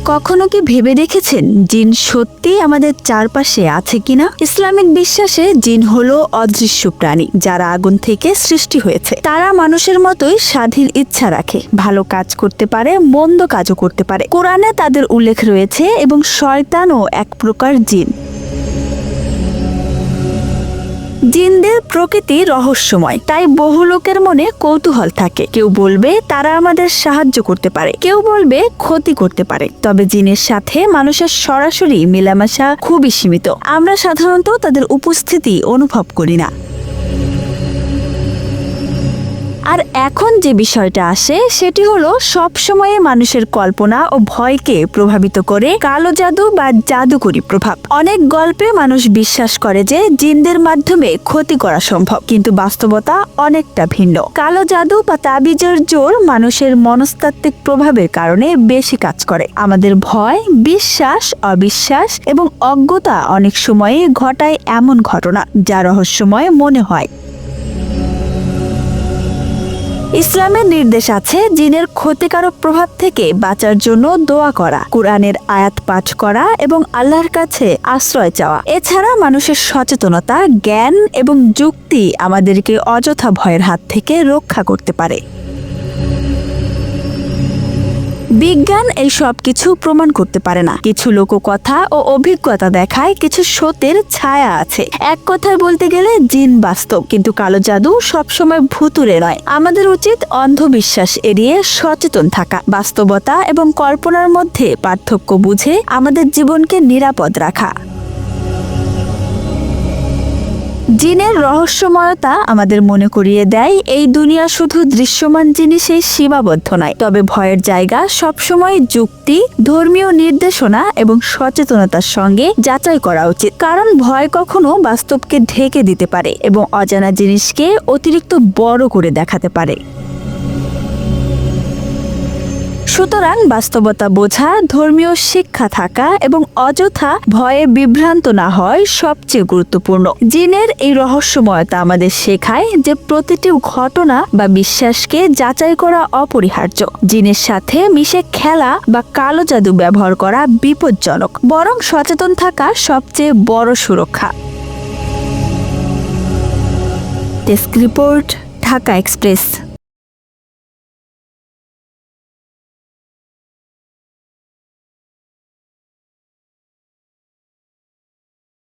কখনো কি ভেবে দেখেছেন জিন সত্যি আমাদের চারপাশে আছে কিনা? ইসলামিক বিশ্বাসে জিন হলো অদৃশ্য প্রাণী যারা আগুন থেকে সৃষ্টি হয়েছে। তারা মানুষের মতোই স্বাধীন ইচ্ছা রাখে, ভালো কাজ করতে পারে, মন্দ কাজও করতে পারে। কোরআনে তাদের উল্লেখ রয়েছে এবং শয়তানও এক প্রকার জিন। জিনদের প্রকৃতি রহস্যময়, তাই বহু লোকের মনে কৌতূহল থাকে। কেউ বলবে তারা আমাদের সাহায্য করতে পারে, কেউ বলবে ক্ষতি করতে পারে। তবে জিনের সাথে মানুষের সরাসরি মেলামেশা খুবই সীমিত। আমরা সাধারণত তাদের উপস্থিতি অনুভব করি না। আর এখন যে বিষয়টা আসে সেটি হলো সবসময়ে মানুষের কল্পনা ও ভয়কে প্রভাবিত করে কালো জাদু বা জাদুকরী প্রভাব। অনেক গল্পে মানুষ বিশ্বাস করে যে জিনদের মাধ্যমে ক্ষতি করা সম্ভব, কিন্তু বাস্তবতা অনেকটা ভিন্ন। কালো জাদু বা তাবিজের জোর মানুষের মনস্তাত্ত্বিক প্রভাবের কারণে বেশি কাজ করে। আমাদের ভয়, বিশ্বাস, অবিশ্বাস এবং অজ্ঞতা অনেক সময়ে ঘটায় এমন ঘটনা যা রহস্যময় মনে হয়। ইসলামের নির্দেশ আছে জিনের ক্ষতিকারক প্রভাব থেকে বাঁচার জন্য দোয়া করা, কোরআনের আয়াত পাঠ করা এবং আল্লাহর কাছে আশ্রয় চাওয়া। এছাড়া মানুষের সচেতনতা, জ্ঞান এবং যুক্তি আমাদেরকে অযথা ভয়ের হাত থেকে রক্ষা করতে পারে। বিজ্ঞান এই সব কিছু প্রমাণ করতে পারে না। কিছু লোককথা ও অভিজ্ঞতা দেখায় কিছু সত্যের ছায়া আছে। এক কথায় বলতে গেলে জিন বাস্তব, কিন্তু কালো জাদু সবসময় ভুতুড়ে নয়। আমাদের উচিত অন্ধবিশ্বাস এড়িয়ে সচেতন থাকা, বাস্তবতা এবং কল্পনার মধ্যে পার্থক্য বুঝে আমাদের জীবনকে নিরাপদ রাখা। জিনের রহস্যময়তা আমাদের মনে করিয়ে দেয় এই দুনিয়া শুধু দৃশ্যমান জিনিসেই সীমাবদ্ধ নয়। তবে ভয়ের জায়গা সবসময় যুক্তি, ধর্মীয় নির্দেশনা এবং সচেতনতার সঙ্গে যাচাই করা উচিত। কারণ ভয় কখনো বাস্তবকে ঢেকে দিতে পারে এবং অজানা জিনিসকে অতিরিক্ত বড় করে দেখাতে পারে। সুতরাং বাস্তবতা বোঝা, ধর্মীয় শিক্ষা থাকা এবং অযথা ভয়ে বিভ্রান্ত না হয় সবচেয়ে গুরুত্বপূর্ণ। জিনের এই রহস্যময়তা আমাদের শেখায় যে প্রতিটি ঘটনা বা বিশ্বাসকে যাচাই করা অপরিহার্য। জিনের সাথে মিশে খেলা বা কালো জাদু ব্যবহার করা বিপজ্জনক, বরং সচেতন থাকা সবচেয়ে বড় সুরক্ষা। Desk report, Dhaka express.